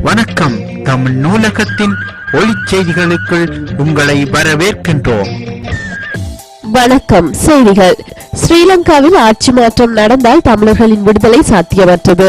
வணக்கம். தமிழ் நூலகத்தின் ஒளிச் செய்திகளுக்குள் உங்களை வரவேற்கின்றோம். வணக்கம். செய்திகள். ஸ்ரீலங்காவில் ஆட்சி மாற்றம் நடந்தால் தமிழர்களின் விடுதலை சாத்தியமற்றது.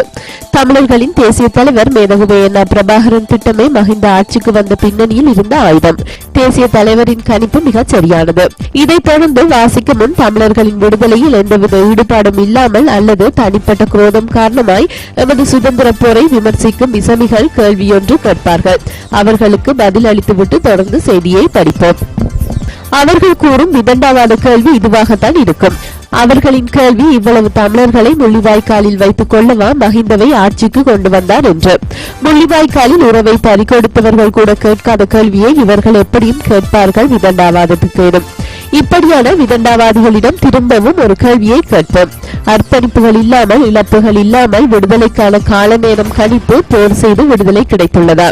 தமிழர்களின் தேசிய தலைவர் மேதகுவே பிரபாகரன் திட்டமே மஹிந்த ஆட்சிக்கு வந்த பின்னணியில் இருந்த ஆயுதம். தேசிய தலைவரின் கணிப்பு மிகச் சரியானது. இதைத் தொடர்ந்து வாசிக்கும் முன் தமிழர்களின் விடுதலையில் எந்தவித ஈடுபாடும் இல்லாமல் அல்லது தனிப்பட்ட குரோதம் காரணமாய் எமது சுதந்திர போரை விமர்சிக்கும் இசமிகள் கேள்வியொன்று கேட்பார்கள். அவர்களுக்கு பதில் அளித்துவிட்டு தொடர்ந்து செய்தியை படிப்போம். அவர்கள் கூறும் விதண்டாவாத கேள்வி இதுவாகத்தான் இருக்கும். அவர்களின் கேள்வி இவ்வளவு தமிழர்களை முள்ளிவாய்க்காலில் வைத்துக் கொள்ளவா மஹிந்தவை ஆட்சிக்கு கொண்டு வந்தார் என்று. முள்ளிவாய்க்காலில் உறவை பறிகொடுத்தவர்கள் கூட கேட்காத கேள்வியை இவர்கள் எப்படியும் கேட்பார்கள். விதண்டாவாதத்துக்கு இப்படியான விதண்டாவாதிகளிடம் திரும்பவும் ஒரு கேள்வியை கேட்போம். அர்ப்பணிப்புகள் இல்லாமல், இழப்புகள் இல்லாமல் விடுதலைக்கான கால நேரம் கணிப்பு போர் செய்து விடுதலை கிடைத்துள்ளதா?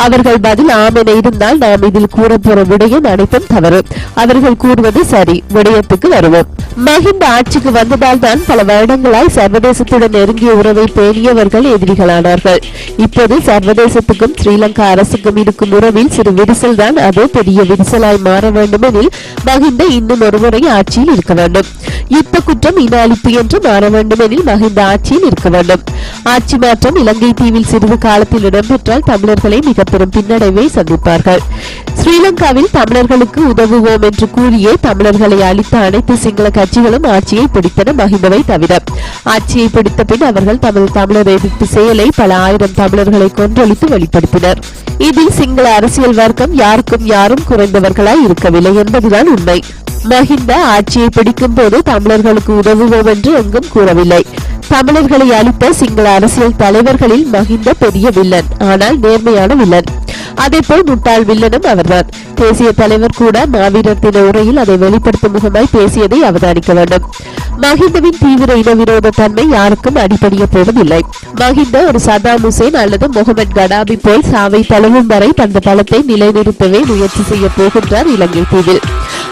அவர்கள் பதில் ஆம் என இருந்தால் நாம் இதில் கூறப்போற விடயம் அனைத்தும் தவறு. அவர்கள் கூறுவது சரி. விடயத்துக்கு வருவோம். மஹிந்த ஆட்சிக்கு வந்ததால் தான் பல வருடங்களாய் சர்வதேசத்துடன் நெருங்கிய உறவை பேணியவர்கள் எதிரிகளானார்கள். இப்போது சர்வதேசத்துக்கும் ஸ்ரீலங்கா அரசுக்கும் இருக்கும் உறவில் சிறு விரிசல் தான் அது பெரிய விரிசலாய் மாற வேண்டுமெனில் மஹிந்த இன்னும் ஒருமுறை ஆட்சியில் இருக்க வேண்டும். யுத்த குற்றம் இன அழிப்பு என்று மாற வேண்டுமெனில் மஹிந்த ஆட்சியில் இருக்க வேண்டும். ஆட்சி மாற்றம் இலங்கை தீவில் சிறிது காலத்தில் இடம்பெற்றால் தமிழர்களை மிக பெரும் பின்னடைவை சந்திப்பார்கள். ஸ்ரீலங்காவில் தமிழர்களுக்கு உதவுவோம் என்று கூறியே தமிழர்களை அளித்த அனைத்து சிங்கள கட்சிகளும் ஆட்சியை பிடித்தன மஹிந்தவை தவிர. ஆட்சியை பிடித்த பின் அவர்கள் தமது தமிழர் எதிர்ப்பு செயலை பல ஆயிரம் தமிழர்களை கொன்றொழித்து வெளிப்படுத்தினர். இதில் சிங்கள அரசியல் வர்க்கம் யாருக்கும் யாரும் குறைந்தவர்களாய் இருக்கவில்லை என்பதுதான் உண்மை. மஹிந்த ஆட்சியை பிடிக்கும் போது தமிழர்களுக்கு உதவுவோம் என்று எங்கும் கூறவில்லை. தமிழர்களை அளித்த சிங்கள அரசியல் தலைவர்களில் மஹிந்த பெரிய வில்லன், ஆனால் நேர்மையான வில்லன். அதேபோல் முட்டாள் வில்லனும் அவர்தான். தேசிய தலைவர் கூட மாவீரர் தின உரையில் அதை வெளிப்படுத்தும் முகமாய் பேசியதை அவதானிக்க வேண்டும். மஹிந்தவின் தீவிர இனவிரோத தன்மை யாருக்கும் அடிபடிய போவதில்லை. மஹிந்த ஒரு சதாம் ஹுசேன் அல்லது முகமது கடாபி போல் சாவை தழுவும் வரை தந்த பலத்தை நிலைநிறுத்தவே முயற்சி செய்ய போகின்றார் இலங்கை தீவில்.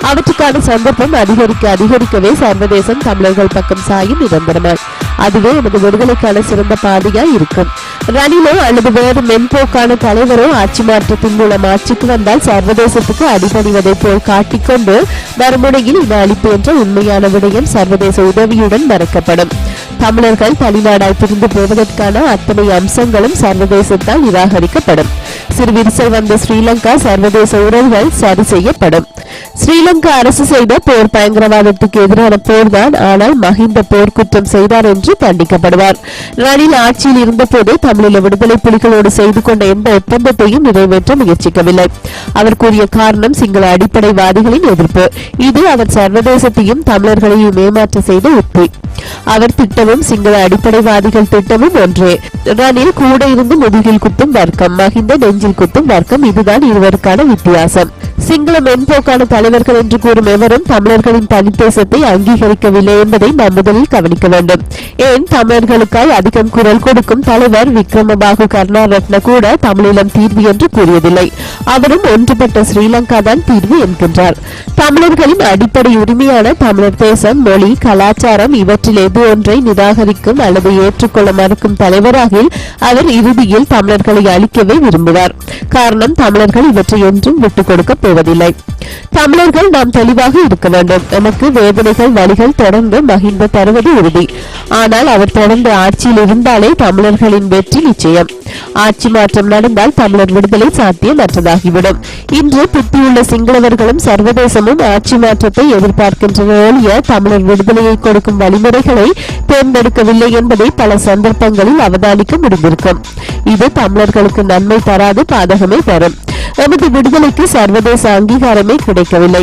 அவற்றுக்கான சந்தர்ப்பம் அதிகரிக்கவே சர்வதேசம் தமிழர்கள் பக்கம் சாயும் நிரந்தரமாய். அதுவே எமது விடுதலைக்கான சிறந்த பாதையாய் இருக்கும். ரணிலோ அல்லது வேறு மென்போக்கான தலைவரோ ஆட்சி மாற்றத்தின் மூலம் ஆட்சிக்கு வந்தால் சர்வதேசத்துக்கு அடிபணிவதை போல் காட்டிக்கொண்டு மறுமுனையில் இன அழிப்பு என்ற உண்மையான விடயம் சர்வதேச உதவியுடன் மறைக்கப்படும். தமிழர்கள் தனிநாடாய் பிரிந்து போவதற்கான அத்தனை அம்சங்களும் சர்வதேசத்தால் நிராகரிக்கப்படும். சிறு விரிசல் வந்த ஸ்ரீலங்கா சர்வதேச உறவுகள் சரி செய்யப்படும். ஸ்ரீலங்கா அரசு செய்த போர் பயங்கரவாதத்துக்கு எதிரான போர்தான். ஆனால் மஹிந்த போர் குற்றம் செய்தார் என்று தண்டிக்கப்படுவார். ரணில் ஆட்சியில் இருந்த போது தமிழீழ விடுதலை புலிகளோடு செய்து கொண்ட எந்த ஒப்பந்தத்தையும் நிறைவேற்ற முயற்சிக்கவில்லை. அவர் கூறிய காரணம் சிங்கள அடிப்படைவாதிகளின் எதிர்ப்பு. இது அவர் சர்வதேசத்தையும் தமிழர்களையும் ஏமாற்ற செய்த உத்தி. அவர் திட்டமும் சிங்கள அடிப்படைவாதிகள் திட்டமும் ஒன்றே. ரணில் கூட இருந்து முதுகில் குத்தும் வர்க்கம், மஹிந்த நெஞ்சில் குத்தும் வர்க்கம். இதுதான் இருவருக்கான வித்தியாசம். சிங்கள மென்போக்கான தலைவர்கள் என்று கூறும் எவரும் தமிழர்களின் தனித்தேசத்தை அங்கீகரிக்கவில்லை என்பதை நாம் முதலில் கவனிக்க வேண்டும். ஏன் தமிழர்களுக்காய் அதிகம் குரல் கொடுக்கும் தலைவர் விக்ரமபாகு கருணாரத்ன கூட தமிழீழம் தீர்வு என்று கூறியதில்லை. அவரும் ஒன்றுபட்ட ஸ்ரீலங்கா தான் தீர்வு என்கின்றார். தமிழர்களின் அடிப்படை உரிமையான தமிழர் தேசம், மொழி, கலாச்சாரம் இவற்றில் எது ஒன்றை நிராகரிக்கும் அல்லது ஏற்றுக்கொள்ள மறுக்கும் தலைவராகில் அவர் இறுதியில் தமிழர்களை அழிக்கவே விரும்புவார். காரணம், தமிழர்கள் இவற்றை ஒன்றும் விட்டுக் கொடுக்க போவதில்லை. தமிழர்கள் நாம் தெளிவாக இருக்க வேண்டும். நமக்கு வேதனைகள், வழிகள் தொடர்ந்து மஹிந்த தருவது உறுதி. ஆனால் அவர் தொடர்ந்து ஆட்சியில் இருந்தாலே தமிழர்களின் வெற்றி நிச்சயம். ஆட்சி மாற்றம் நடந்தால் தமிழர் விடுதலை சாத்தியமற்றதாகிவிடும். இன்று புத்தியுள்ள சிங்களவர்களும் சர்வதேசமும் ஆட்சி மாற்றத்தை எதிர்பார்க்கின்றன ஒழிய தமிழர் விடுதலையை கொடுக்கும் வழிமுறைகளை தேர்ந்தெடுக்கவில்லை என்பதை பல சந்தர்ப்பங்களில் அவதானிக்க முடிந்திருக்கும். இது தமிழர்களுக்கு நன்மை தராது, பாதகமே தரும். எமது விடுதலைக்கு சர்வதேச அங்கீகாரமே கிடைக்கவில்லை.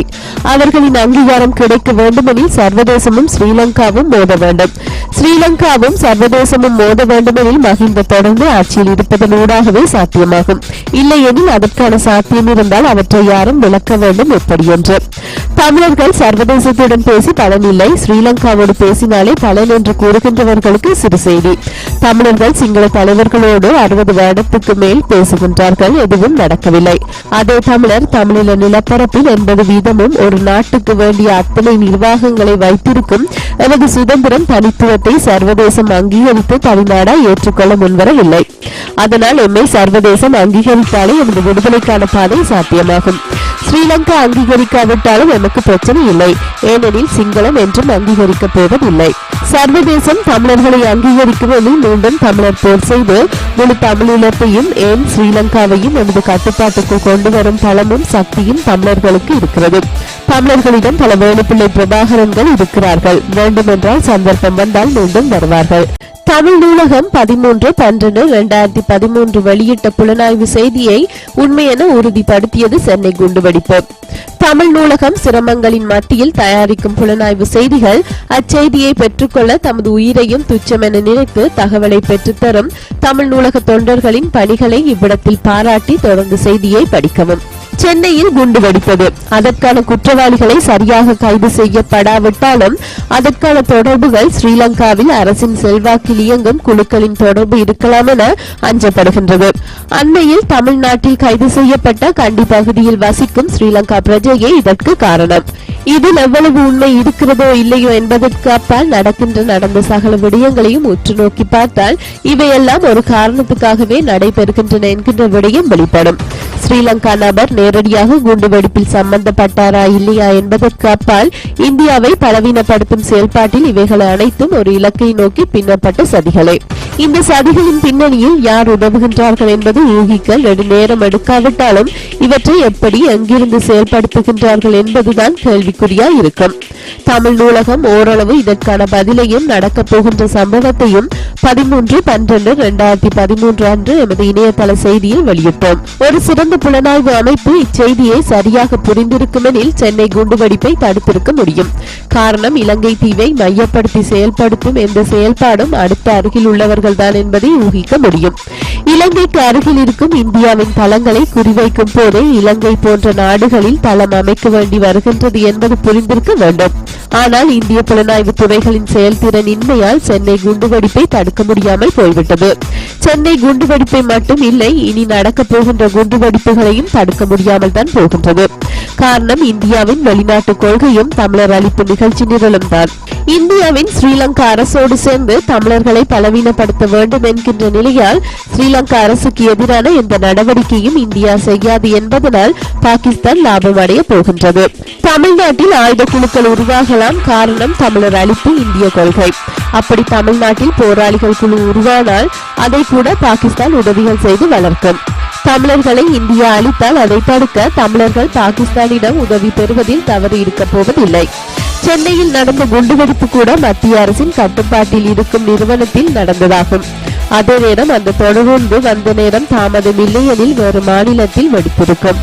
அவர்களின் அங்கீகாரம் கிடைக்க வேண்டுமெனில் சர்வதேசமும் ஸ்ரீலங்காவும் மோத வேண்டும். ஸ்ரீலங்காவும் சர்வதேசமும் மோத வேண்டுமெனில் மஹிந்த தொடர்ந்து ஆட்சியில் இருப்பதன் ஊடாகவே சாத்தியமாகும். இல்லையெனில் அதற்கான சாத்தியம் இருந்தால் அவற்றை யாரும் விளக்க வேண்டும் எப்படி என்று. தமிழர்கள் சர்வதேசத்துடன் பேசி பலனில்லை, ஸ்ரீலங்காவோடு பேசினாலே பலன் என்று கூறுகின்றவர்களுக்கு சிறு செய்தி. தமிழர்கள் சிங்கள தலைவர்களோடு 60 வருடத்துக்கு மேல் பேசுகின்றார்கள், எதுவும் நடக்கவில்லை. அதே தமிழர் தமிழீழ நிலப்பரப்பில் 80% ஒரு நாட்டுக்கு வேண்டிய அத்தனை நிர்வாகங்களை வைத்திருக்கும் எமது சுதந்திரம் தனித்துவத்தை சர்வதேசம் அங்கீகரித்து தனிநாடா ஏற்றுக்கொள்ள முன்வரவில்லை. அதனால் எம்மை சர்வதேசம் அங்கீகரித்தாலே எமது விடுதலைக்கான பாதை சாத்தியமாகும். ஸ்ரீலங்கா அங்கீகரிக்காவிட்டாலும் எமக்கு பிரச்சனை இல்லை. ஏனெனில் சிங்களம் என்றும் அங்கீகரிக்கப் போவதில்லை. சர்வதேசம் தமிழர்களை அங்கீகரிக்குவதில் மீண்டும் தமிழர் போர் செய்து முழு தமிழீழத்தையும் ஏன் ஸ்ரீலங்காவையும் எமது கட்டுப்பாட்டுக்குள் கொண்டு வரும் பலமும் சக்தியும் தமிழர்களுக்கு இருக்கிறது. தமிழர்களிடம் பல வேலுப்பிள்ளை பிரபாகரன்கள் இருக்கிறார்கள். வேண்டுமென்றால் சந்தர்ப்பம் வந்தால் மீண்டும் வருவார்கள். தமிழ் நூலகம் 13/12/2013 வெளியிட்ட புலனாய்வு செய்தியை உண்மை என உறுதிப்படுத்தியது சென்னை குண்டுவெடிப்பு. தமிழ் நூலகம் சிரமங்களின் மத்தியில் தயாரிக்கும் புலனாய்வு செய்திகள் அச்செய்தியை பெற்றுக்கொள்ள தமது உயிரையும் துச்சம் என நினைத்து தகவலை பெற்றுத்தரும் தமிழ் நூலக தொண்டர்களின் பணிகளை இவ்விடத்தில் பாராட்டி தொடர்ந்து செய்தியை படிக்கவும். சென்னையில் குண்டு வெடிப்பது, அதற்கான குற்றவாளிகளை சரியாக கைது செய்யப்படாவிட்டாலும் அதற்கான தொடர்புகள் ஸ்ரீலங்காவில் அரசின் செல்வாக்கில் இயங்கும் குழுக்களின் தொடர்பு இருக்கலாம் என அஞ்சப்படுகின்றது. அண்மையில் தமிழ்நாட்டில் கைது செய்யப்பட்ட கண்டி பகுதியில் வசிக்கும் ஸ்ரீலங்கா பிரஜையே இதற்கு காரணம். இதில் எவ்வளவு உண்மை இருக்கிறதோ இல்லையோ என்பதற்கு அப்பால் நடந்த சகல விடயங்களையும் உற்று நோக்கி பார்த்தால் இவையெல்லாம் ஒரு காரணத்துக்காகவே நடைபெறுகின்றன என்கின்ற விடயம் வெளிப்படும். ஸ்ரீலங்கா நபர் நேரடியாக குண்டுவெடிப்பில் சம்பந்தப்பட்டாரா இல்லையா என்பதற்கு அப்பால் இந்தியாவை பலவீனப்படுத்தும் செயல்பாட்டில் இவைகள் அனைத்தும் ஒரு இலக்கை நோக்கி பின்னப்பட்ட சதிகளே. இந்த சதிகளின் பின்னணியில் யார் உதவுகின்றார்கள் என்பது ஊகிக்க நெடுநேரம் எடுக்காவிட்டாலும் இவற்றை எப்படி எங்கிருந்து செயல்படுத்துகின்றார்கள் என்பதுதான் கேள்விக்குறியா இருக்கும். தமிழ் நூலகம் ஓரளவு இதற்கான பதிலையும் நடக்கப் போகின்ற சம்பவத்தையும் 13/12/2013 அன்று எமது இணையதள செய்தியில் வெளியிட்டோம். ஒரு சிறந்த புலனாய்வு அமைப்பு இச்செய்தியை சரியாக புரிந்திருக்கும் எனில் சென்னை குண்டுவெடிப்பை தடுத்திருக்க முடியும். காரணம், இலங்கை தீவை மையப்படுத்தி செயல்படுத்தும் எந்த செயல்பாடும் அடுத்த அருகில் உள்ளவர்கள் தான் என்பதை ஊகிக்க முடியும். இலங்கைக்கு அருகில் இருக்கும் இந்தியாவின் தளங்களை குறிவைக்கும் போதே இலங்கை போன்ற நாடுகளில் தளம் அமைக்க வேண்டி வருகின்றது என்பது புரிந்திருக்க வேண்டும். ஆனால் இந்திய புலனாய்வு துறைகளின் செயல்திறன் இன்மையால் சென்னை குண்டுவெடிப்பை தடுக்க முடியாமல் போய்விட்டது. சென்னை குண்டுவெடிப்பை மட்டும் இல்லை, இனி நடக்கப் போகின்ற குண்டுவெடிப்புகளையும் தடுக்க முடியாமல் தான் போகின்றது. காரணம், இந்தியாவின் வெளிநாட்டு கொள்கையும் தமிழர் அழிப்பு நிகழ்ச்சி நிரலும் தான். இந்தியாவின் ஸ்ரீலங்கா அரசோடு சேர்ந்து தமிழர்களை பலவீனப்படுத்த வேண்டும் என்கின்ற நிலையால் ஸ்ரீலங்கா அரசுக்கு எதிரான எந்த நடவடிக்கையும் இந்தியா செய்யாது என்பதனால் பாகிஸ்தான் லாபம் அடைய போகின்றது. தமிழ்நாட்டில் ஆயுத குழுக்கள் உருவாகலாம். காரணம், தமிழர் அழிப்பு இந்திய கொள்கை. அப்படி தமிழ்நாட்டில் போராளிகள் குழு உருவானால் அதை கூட பாகிஸ்தான் உதவிகள் செய்து வளர்க்கும். தமிழர்களை இந்தியா அளித்தால் அதை தடுக்க தமிழர்கள் பாகிஸ்தானிடம் உதவி பெறுவதில் தவறு இருக்க போவதில்லை. சென்னையில் நடந்த குண்டுவெடிப்பு கூட மத்திய அரசின் கட்டுப்பாட்டில் இருக்கும் நிறுவனத்தில் நடந்ததாகும். அதே நேரம் அந்த தொடர்பு வந்த நேரம் தாமதம் இல்லையெனில் வேறு மாநிலத்தில் வெடித்திருக்கும்.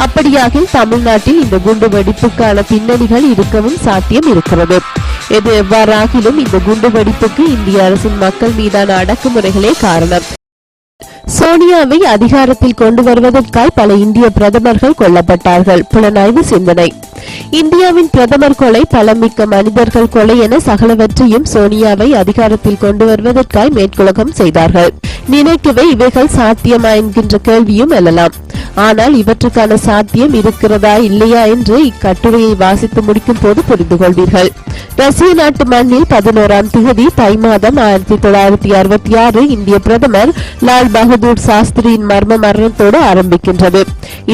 அப்படியாகில் தமிழ்நாட்டில் இந்த குண்டு வெடிப்புக்கான பின்னணிகள் இருக்கவும் சாத்தியம் இருக்கிறது. எது எவ்வாறாகிலும் இந்த குண்டு வெடிப்புக்கு இந்திய அரசின் மக்கள் மீதான அடக்குமுறைகளே காரணம். சோனியாவை அதிகாரத்தில் கொண்டு வருவதற்காய் பல இந்திய பிரதமர்கள் கொல்லப்பட்டார்கள். புலனாய்வு சிந்தனை. இந்தியாவின் பிரதமர் கொலை, பலமிக்க மனிதர்கள் கொலை என சகலவற்றையும் சோனியாவை அதிகாரத்தில் கொண்டு வருவதற்காய் மேற்குலகம் செய்தார்கள். நினைக்கவே இவைகள் சாத்தியமா என்கின்ற கேள்வியும் எழலாம். ஆனால் இவற்றுக்கான சாத்தியம் இருக்கிறதா இல்லையா என்று இக்கட்டுரையை வாசித்து முடிக்கும் போது புரிந்து கொள்வீர்கள். ரஷ்ய நாட்டு மண்ணில் 11ஆம் தேதி தை மாதம் 1966 இந்திய பிரதமர் லால் பகதூர் சாஸ்திரியின் மர்ம மரணத்தோடு ஆரம்பிக்கின்றது.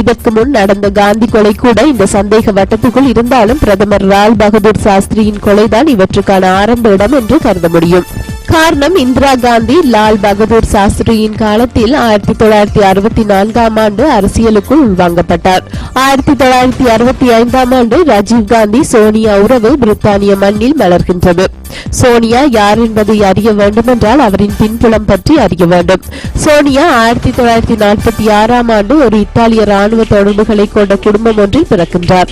இதற்கு முன் நடந்த காந்தி கொலை கூட இந்த சந்தேக வட்டத்துக்குள் இருந்தாலும் பிரதமர் லால் பகதூர் சாஸ்திரியின் கொலைதான் இவற்றுக்கான ஆரம்ப இடம் என்று கருத முடியும். காரணம், இந்திரா காந்தி லால் பகதூர் சாஸ்திரியின் காலத்தில் 1964ஆம் ஆண்டு அரசியலுக்குள் உள்வாங்கப்பட்டார். 1965ஆம் ஆண்டு ராஜீவ் காந்தி சோனியா உறவு பிரித்தானிய மண்ணில் மலர்கின்றது. சோனியா யார் என்பதை அறிய வேண்டுமென்றால் அவரின் பின்புலம் பற்றி அறிய வேண்டும். சோனியா 1946ஆம் ஆண்டு ஒரு இத்தாலிய ராணுவ தொடர்புகளை கொண்ட குடும்பம் ஒன்றில் பிறக்கின்றார்.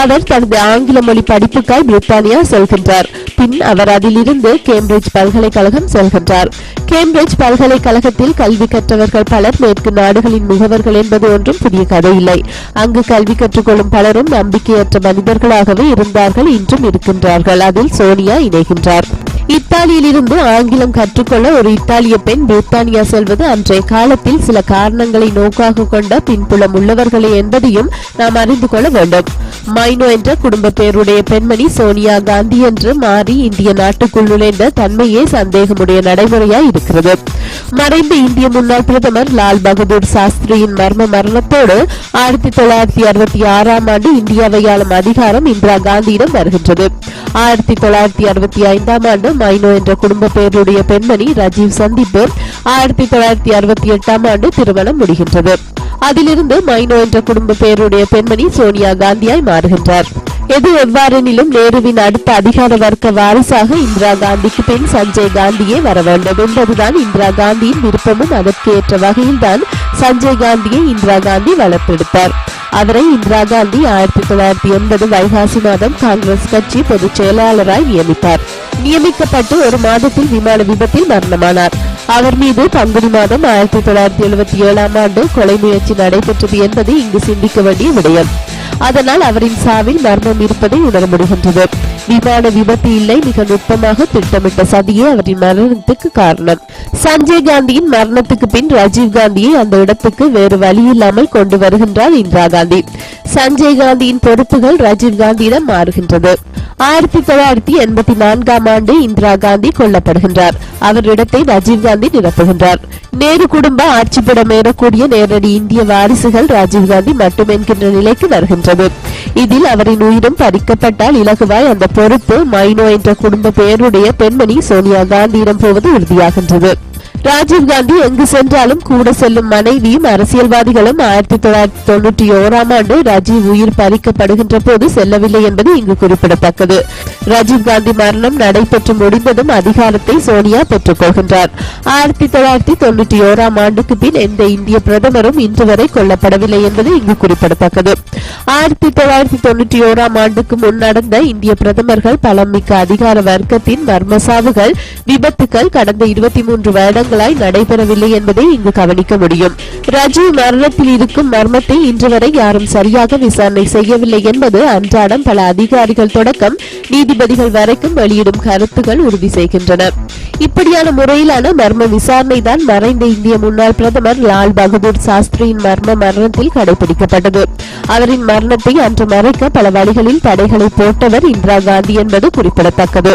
அவர் தனது ஆங்கில மொழி படிப்புக்காய் பிரித்தானியா செல்கின்றார். பின் அவர் அதிலிருந்து கேம்பிரிட்ஜ் பல்கலைக்கழகம் செல்கின்றார். கேம்பிரிட்ஜ் பல்கலைக்கழகத்தில் கல்வி கற்றவர்கள் பலர் மேற்கு நாடுகளின் முகவர்கள் என்பது ஒன்றும் புதிய கதையில்லை. அங்கு கல்வி கற்றுக்கொள்ளும் பலரும் நம்பிக்கையற்ற மனிதர்களாகவே இருந்தார்கள், இன்றும் இருக்கின்றார்கள். அதில் சோனியா இணைகின்றார். இத்தாலியில் இருந்து ஆங்கிலம் கற்றுக்கொள்ள ஒரு இத்தாலிய பெண் பிரித்தானியா செல்வது அன்றைய காலத்தில் சில காரணங்களை நோக்காக கொண்ட பின்புலம் உள்ளவர்களே என்பதையும் நாம் அறிந்து கொள்ள வேண்டும். மைனோ என்ற குடும்ப பேருடைய பெண்மணி சோனியா காந்தி என்று மாறி இந்திய நாட்டுக்குள் நுழைந்த தன்மையே சந்தேகமுடைய நடைமுறையாய் இருக்கிறது. மறைந்த இந்திய முன்னாள் பிரதமர் லால் பகதூர் சாஸ்திரியின் மர்ம மரணத்தோடு 1966 ஆண்டு இந்தியாவை ஆளும் அதிகாரம் இந்திரா காந்தியிடம் வருகின்றது. 1965 ஆண்டு மைனோ என்ற குடும்ப பேருடைய பெண்மணி ராஜீவ் சந்திப்பு 1968 ஆண்டு திருமணம் முடிகின்றது. அதிலிருந்து மைனோ என்ற குடும்ப பேருடைய பெண்மணி சோனியா காந்தியாய் மாறுகின்றார். எது எவ்வாறெனிலும் நேருவின் அடுத்த அதிகார வர்க்க வாரிசாக இந்திரா காந்திக்கு பின் சஞ்சய் காந்தியே வர வேண்டும் என்பதுதான் இந்திரா காந்தியின் விருப்பமும் அதற்கு ஏற்ற வகையில்தான் சஞ்சய் காந்தியை இந்திரா காந்தி வளர்த்தெடுத்தார். அவரை இந்திரா காந்தி 1980 வைகாசி மாதம் காங்கிரஸ் கட்சி பொதுச் செயலாளராய் நியமித்தார். நியமிக்கப்பட்டு ஒரு மாதத்தில் விமான விபத்தில் மரணமானார். அவர் மீது பங்குனி மாதம் 1977 ஆண்டு கொலை முயற்சி நடைபெற்றது என்பது இங்கு சிந்திக்க வேண்டிய விடயம். அதனால் அவரின் சாவில் மர்மம் இருப்பதை உணர முடிகின்றது. விமான விபத்து இல்லை, மிக நுட்பமாக திட்டமிட்ட சதியே அவரின் மரணத்துக்கு காரணம். சஞ்சய் காந்தியின் மரணத்துக்கு பின் ராஜீவ் காந்தியை அந்த இடத்துக்கு வேறு வழியில்லாமல் கொண்டு வருகின்றார் இந்திரா காந்தி. சஞ்சய் காந்தியின் பொறுப்புகள் ராஜீவ் காந்தியிடம் மாறுகின்றது. 1984 ஆண்டு இந்திரா காந்தி கொல்லப்படுகின்றார். அவர் இடத்தை ராஜீவ் காந்தி நிரப்புகின்றார். நேரு குடும்ப ஆட்சிப்படம் ஏறக்கூடிய நேரடி இந்திய வாரிசுகள் ராஜீவ் காந்தி மட்டும் என்கின்ற நிலைக்கு வருகின்றது. இதில் அவரின் உயிரும் பறிக்கப்பட்டால் இலகுவாய் அந்த பொறுப்பு மைனோ என்ற குடும்ப பெயருடைய பெண்மணி சோனியா காந்தியிடம் போவது உறுதியாகின்றது. ராஜீவ் காந்தி எங்கு சென்றாலும் கூட செல்லும் மனைவியும் அரசியல்வாதிகளும் 1991 ஆண்டு ராஜீவ் உயிர் பறிக்கப்படுகின்ற போது செல்லவில்லை என்பது இங்கு குறிப்பிடத்தக்கது. ராஜீவ் காந்தி மரணம் நடைபெற்று முடிந்ததும் அதிகாரத்தை சோனியா பெற்றுக் கொள்கின்றார். 1991 ஆண்டுக்கு பின் எந்த இந்திய பிரதமரும் இன்று வரை கொல்லப்படவில்லை என்பது இங்கு குறிப்பிடத்தக்கது. 1991 ஆண்டுக்கு முன் நடந்த இந்திய பிரதமர்கள் பலமிக்க அதிகார வர்க்கத்தின் மர்மசாவுகள் விபத்துக்கள் கடந்த 23 வருடங்கள் நடைபெறவில்லை என்பதை இங்கு கவனிக்க முடியும். ராஜீவ் மரணத்தில் இருக்கும் மர்மத்தை இன்று வரை யாரும் சரியாக விசாரணை செய்யவில்லை என்பது அன்றாடம் பல அதிகாரிகள் தொடக்கம் நீதிபதிகள் வரைக்கும் வெளியிடும் கருத்துகள் உறுதி செய்கின்றன. இப்படியான முறையிலான மர்ம விசாரணை தான் மறைந்த இந்திய முன்னாள் பிரதமர் லால் பகதூர் சாஸ்திரியின் மர்ம மரணத்தில் கடைபிடிக்கப்பட்டது. அவரின் மரணத்தை அன்று மறைக்க பல வழிகளில் தடைகளை போட்டவர் இந்திரா காந்தி என்பது குறிப்பிடத்தக்கது.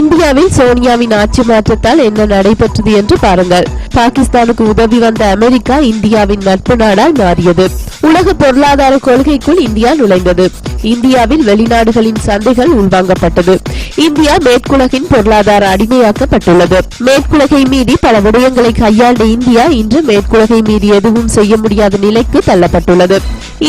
இந்தியாவில் சோனியாவின் ஆட்சி மாற்றத்தால் என்ன நடைபெற்றது என்று பாருங்கள். பாகிஸ்தானுக்கு உதவி வந்த அமெரிக்கா இந்தியாவின் நட்பு நாடாய் மாறியது. உலக பொருளாதார கொள்கைக்குள் இந்தியா நுழைந்தது. இந்தியாவில் வெளிநாடுகளின் சந்தைகள் உள்வாங்கப்பட்டது. இந்தியா மேற்குலகின் பொருளாதார அடிமையாக்கப்பட்டுள்ளது. மேற்குலகை மீறி பல விடயங்களை கையாண்ட இந்தியா இன்று மேற்குலகை மீறி எதுவும் செய்ய முடியாத நிலைக்கு தள்ளப்பட்டுள்ளது.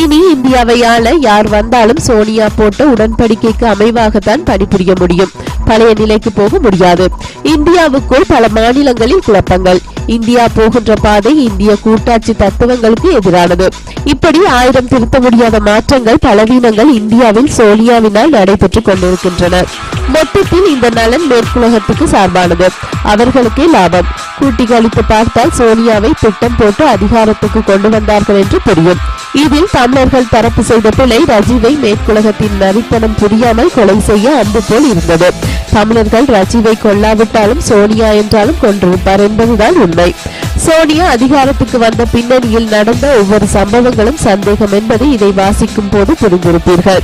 இனி இந்தியாவை ஆள யார் வந்தாலும் சோனியா போட்ட உடன்படிக்கைக்கு அமைவாகத்தான் பணிபுரிய முடியும். பழைய நிலைக்கு போக முடியாது. இந்தியாவுக்குள் பல மாநிலங்களில் குழப்பங்கள். இந்தியா போகின்ற பாதை இந்திய கூட்டாட்சி தத்துவங்களுக்கு எதிரானது. இப்படி 1000 திருத்த முடியாத மாற்றங்கள், பலவீனங்கள் இந்தியாவில் சோனியாவினால் நடைபெற்றுக் கொண்டிருக்கின்றன. மொத்தத்தில் இந்த நலன் மேற்குலகத்துக்கு சார்பானது. அவர்களுக்கே லாபம். கூட்டி கழித்து பார்த்தால் சோனியாவை திட்டம் போட்டு அதிகாரத்துக்கு கொண்டு வந்தார்கள் என்று புரியும். இதில் தமிழர்கள் தரப்பு செய்த பிழை ரஜீவை மேற்குலகத்தின் நரித்தனம் புரியாமல் கொலை செய்ய அம்பு போல் இருந்தது. தமிழர்கள் ரஜீவை கொல்லாவிட்டாலும் சோனியா என்றாலும் கொண்டிருப்பார் என்பதுதான் உண்மை. சோனியா அதிகாரத்துக்கு வந்த பின்னணியில் நடந்த ஒவ்வொரு சம்பவங்களும் சந்தேகம் என்பது இதை வாசிக்கும் போது புரிந்திருப்பீர்கள்.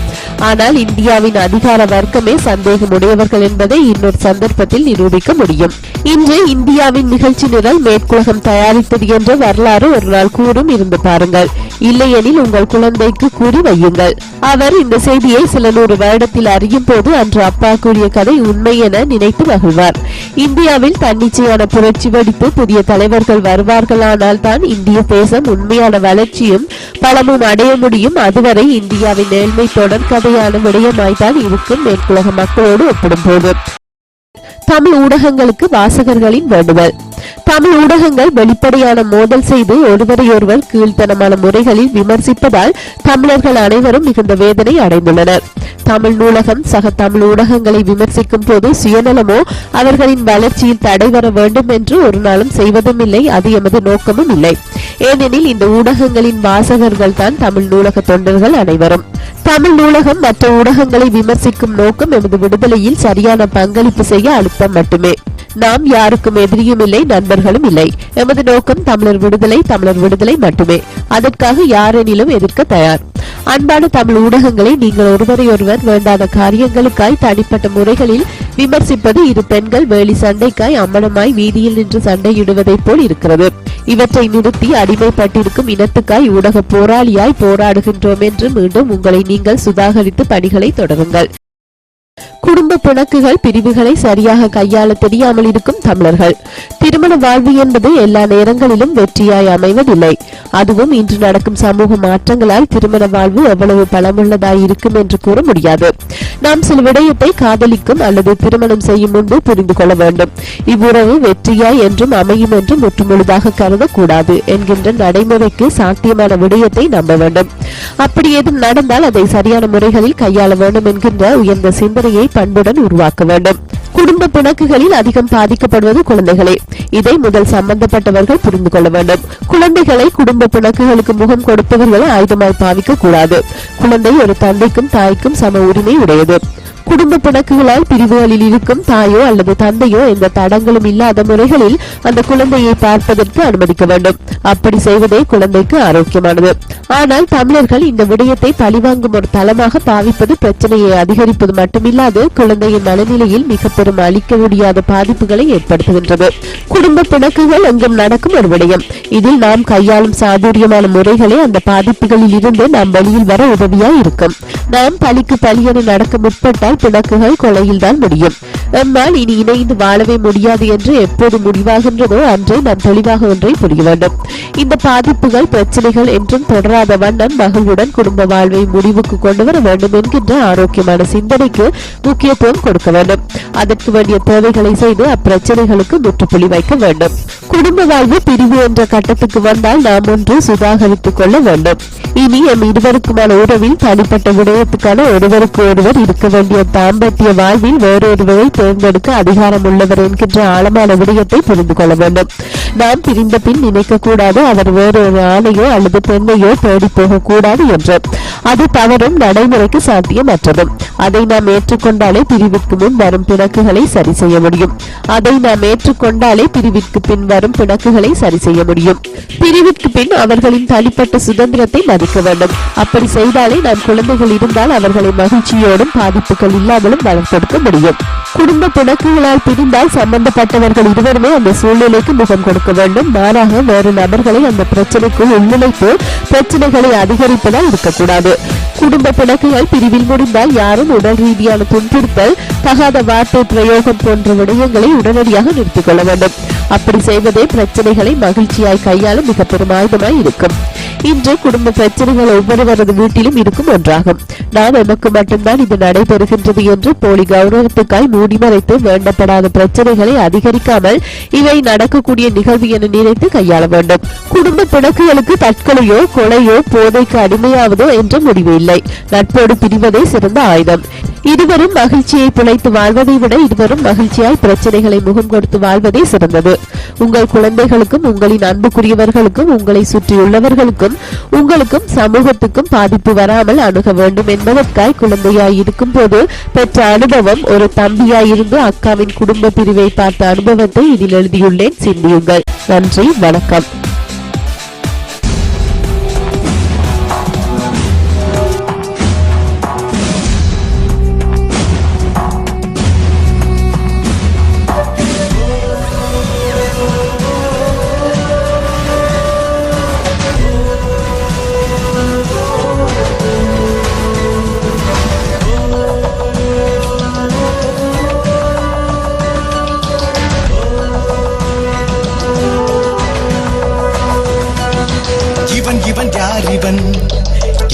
ஆனால் இந்தியாவின் அதிகார வர்க்கமே சந்தேகமுடையவர்கள் என்பதை இன்னொரு சந்தர்ப்பத்தில் நிரூபிக்க முடியும். இன்று இந்தியாவின் நிகழ்ச்சி நிரல் மேற்குலகம் தயாரித்தது என்ற வரலாறு ஒரு நாள் கூறும் இருந்து பாருங்கள். இல்லையெனில் உங்கள் குழந்தைக்கு கூறி வையுங்கள். அவர் இந்த செய்தியை சில 100 வருடத்தில் அறியும் போது அன்று அப்பா கூறிய கதை உண்மை என நினைத்து மகிழ்வார். இந்தியாவில் தன்னிச்சையான புரட்சி வெடித்து புதிய தலைவர்கள் வருவார்களானால் தான் இந்திய தேசம் உண்மையான வளர்ச்சியும் பலமும் அடைய முடியும். அதுவரை இந்தியாவின் ஏழ்மை தொடர்கதையான விடயமாய்தான் இருக்கும் மேற்குலக மக்களோடு ஒப்பிடும் போது. தமிழ் ஊடகங்களுக்கு வாசகர்களின் வேண்டுதல். தமிழ் ஊடகங்கள் வெளிப்படையான மோதல் செய்து ஒருவரையொருவர் கீழ்த்தனமான முறைகளில் விமர்சிப்பதால் தமிழர்கள் அனைவரும் மிகுந்த வேதனை அடைந்துள்ளனர். தமிழ் நூலகம் சக தமிழ் ஊடகங்களை விமர்சிக்கும் போது சுயநலமோ அவர்களின் வளர்ச்சியில் தடை வர வேண்டும் என்று ஒரு நாளும் செய்வதும் இல்லை, அது எமது நோக்கமும் இல்லை. ஏனெனில் இந்த ஊடகங்களின் வாசகர்கள் தான் தமிழ் நூலக தொண்டர்கள் அனைவரும். தமிழ் நூலகம் மற்ற ஊடகங்களை விமர்சிக்கும் நோக்கம் எமது விடுதலையில் சரியான பங்களிப்பு செய்ய அழுத்தம் மட்டுமே. நாம் யாருக்கும் எதிரியும் இல்லை, நண்பர்களும் இல்லை. எமது நோக்கம் தமிழர் விடுதலை மட்டுமே. அதற்காக யாரெனிலும் எதிர்க்க தயார். அன்பான தமிழ் ஊடகங்களை நீங்கள் ஒருவரையொருவர் வேண்டாத காரியங்களுக்காய் தனிப்பட்ட முறைகளில் விமர்சிப்பது இரு பெண்கள் வேலி சண்டைக்காய் அம்மனமாய் வீதியில் நின்று சண்டையிடுவதைப் போல் இருக்கிறது. இவற்றை நிறுத்தி அடிமைப்பட்டிருக்கும் இனத்துக்காய் ஊடக போராளியாய் போராடுகின்றோம் என்று மீண்டும் உங்களை நீங்கள் சுதாகரித்து பணிகளை தொடருங்கள். குடும்ப பிணக்குகள் பிரிவுகளை சரியாக கையாள தெரியாமல் இருக்கும் தமிழர்கள். திருமண வாழ்வு என்பது எல்லா நேரங்களிலும் வெற்றியாய் அமைவதில்லை. அதுவும் இன்று நடக்கும் சமூக மாற்றங்களால் திருமண வாழ்வு எவ்வளவு பலமுள்ளதாய் இருக்கும் என்று கூற முடியாது. நாம் சில விடயத்தை காதலிக்கும் அல்லது திருமணம் செய்யும் முன்பு புரிந்து கொள்ள வேண்டும். இவ்வுறவு வெற்றியாய் என்றும் அமையும் என்று முற்றுமுழுதாக கருதக்கூடாது என்கின்ற நடைமுறைக்கு சாத்தியமான விடயத்தை நம்ப வேண்டும். அப்படி ஏதும் நடந்தால் அதை சரியான முறைகளில் கையாள வேண்டும் என்கின்ற உயர்ந்த சிந்தனையை பண்புடன் உருவாக்க வேண்டும். குடும்ப பிணக்குகளில் அதிகம் பாதிக்கப்படுவது குழந்தைகளே. இதை முதல் சம்பந்தப்பட்டவர்கள் புரிந்து கொள்ள வேண்டும். குழந்தைகளை குடும்ப பிணக்குகளுக்கு முகம் கொடுப்பவர்களை ஆயுதமாய் பாவிக்க கூடாது. குழந்தை ஒரு தந்தைக்கும் தாய்க்கும் சம உரிமை உடையது. குடும்ப பிணக்குகளால் பிரிவுகளில் இருக்கும் தாயோ அல்லது தந்தையோ எந்த தடங்களும் இல்லாத முறைகளில் அந்த குழந்தையை பார்ப்பதற்கு அனுமதிக்க வேண்டும். அப்படி செய்வதே குழந்தைக்கு ஆரோக்கியமானது. ஆனால் தமிழர்கள் இந்த விடயத்தை பழிவாங்கும் ஒரு தளமாக பாவிப்பது பிரச்சனையை அதிகரிப்பது மட்டுமில்லாது குழந்தையின் மனநிலையில் மிக பெரும் அளிக்க முடியாத பாதிப்புகளை ஏற்படுத்துகின்றது. குடும்ப பிணக்குகள் எங்கும் நடக்கும் ஒரு விடயம். இதில் நாம் கையாளும் சாதுரியமான முறைகளே அந்த பாதிப்புகளில் இருந்து நாம் வெளியில் வர உதவியாய் இருக்கும். நாம் பழிக்கு பழியென நடக்க முற்பட்டால் பிணக்குகள் கொலையில் தான் முடியும். எம்மால் இனி இணைந்து வாழவே முடியாது என்று எப்போது முடிவாகின்றதோ அன்றே நாம் தெளிவாக ஒன்றை புரிய வேண்டும். இந்த பாதிப்புகள் பிரச்சனைகள் என்றும் தொடராத வண்ணம் மகிழ்வுடன் குடும்ப வாழ்வை முடிவுக்கு கொண்டு வர வேண்டும் என்கின்ற ஆரோக்கியமான சிந்தனைக்கு முக்கியத்துவம் கொடுக்க வேண்டும். அதற்கு வேண்டிய தேவைகளை செய்து அப்பிரச்சனைகளுக்கு முற்றுப்புள்ளி வைக்க வேண்டும். குடும்ப வாழ்வு பிரிவு என்ற கட்டத்துக்கு வந்தால் நாம் ஒன்று சுதாகரித்துக் கொள்ள வேண்டும். இனி எம் இருவருக்குமான உறவில் தனிப்பட்ட விடயத்துக்கான ஒருவருக்கு ஒருவர் இருக்க வேண்டிய தாம்பத்திய வாழ்வில் வேறொருவரை தேர்ந்தெடுக்க அதிகாரம் உள்ளவர் என்கின்ற ஆழமான விடயத்தை புரிந்து கொள்ள வேண்டும். நாம் பிரிந்த பின் நினைக்க கூடாது அவர் வேறொரு ஆணையோ அல்லது பெண்ணையோ தேடி போக கூடாது என்று. அது தவறும் நடைமுறைக்கு சாத்தியமற்றதும். அதை நாம் ஏற்றுக்கொண்டாலே பிரிவிற்கு முன் வரும் பிணக்குகளை சரி செய்ய முடியும். பிரிவிற்கு பின் அவர்களின் தனிப்பட்ட சுதந்திரத்தை மதிக்க வேண்டும். அப்படி செய்தாலே நாம் குழந்தைகள் இருந்தால் அவர்களை மகிழ்ச்சியோடும் பாதிப்புகள் இல்லாமலும் வளர்த்தெடுக்க முடியும். குடும்ப பிணக்குகளால் பிரிந்தால் சம்பந்தப்பட்டவர்கள் இருவருமே அந்த சூழ்நிலைக்கு முகம் கொடுக்க வேண்டும். மாறாக வேறு நபர்களை அந்த பிரச்சனைக்குள் உள்நிலைத்து பிரச்சனைகளை அதிகரிப்பதால் இருக்கக்கூடாது. குடும்ப பிணக்குகள் பிரிவில் முடிந்தால் யாரும் உடல் ரீதியான துன்புறுத்தல், தகாத வார்த்தை பிரயோகம் போன்ற விடயங்களை உடனடியாக நிறுத்திக் கொள்ள வேண்டும். அப்படி செய்வதே பிரச்சனைகளை மகிழ்ச்சியாய் கையாள மிக பெரும் ஆயுதமாய் இருக்கும். இன்று குடும்ப பிரச்சனைகள் ஒவ்வொருவரது வீட்டிலும் இருக்கும் ஒன்றாகும். நாம் எமக்கு மட்டும்தான் இது நடைபெறுகின்றது என்று போலி கௌரவத்துக்காய் மூடி மறைத்து வேண்டப்படாத பிரச்சனைகளை அதிகரிக்காமல் இவை நடக்கக்கூடிய நிகழ்வு என நினைத்து கையாள வேண்டும். குடும்ப பிணக்குகளுக்கு தற்கொலையோ கொலையோ போதைக்கு அடிமையாவதோ என்ற முடிவு இல்லை. நட்போடு பிரிவதே சிறந்த ஆயுதம். இருவரும் மகிழ்ச்சியை பிழைத்து வாழ்வதை விட இருவரும் மகிழ்ச்சியாய் பிரச்சனைகளை முகம் கொடுத்து வாழ்வதே சிறந்தது. உங்கள் குழந்தைகளுக்கும் உங்களின் அன்புக்குரியவர்களுக்கும் உங்களை சுற்றியுள்ளவர்களுக்கும் உங்களுக்கும் சமூகத்துக்கும் பாதிப்பு வராமல் அணுக வேண்டும் என்பதற்காய் குழந்தையாய் இருக்கும் போது பெற்ற அனுபவம், ஒரு தம்பியாய் இருந்து அக்காவின் குடும்ப பிரிவை பார்த்த அனுபவத்தை இதில் எழுதியுள்ளேன். சிந்தியுங்கள். நன்றி, வணக்கம்.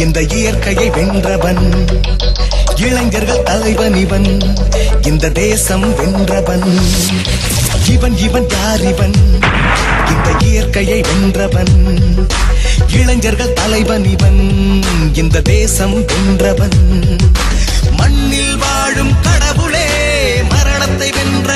இந்த இயற்கையை வென்றவன், இளைஞர்கள் தலைவன் இவன், இந்த தேசம் வென்றவன். இவன் இவன் யார் இவன், இந்த இயற்கையை வென்றவன். இளைஞர்கள் தலைவன் இவன், இந்த தேசம் வென்றவன். மண்ணில் வாழும் கடவுளே, மரணத்தை வென்ற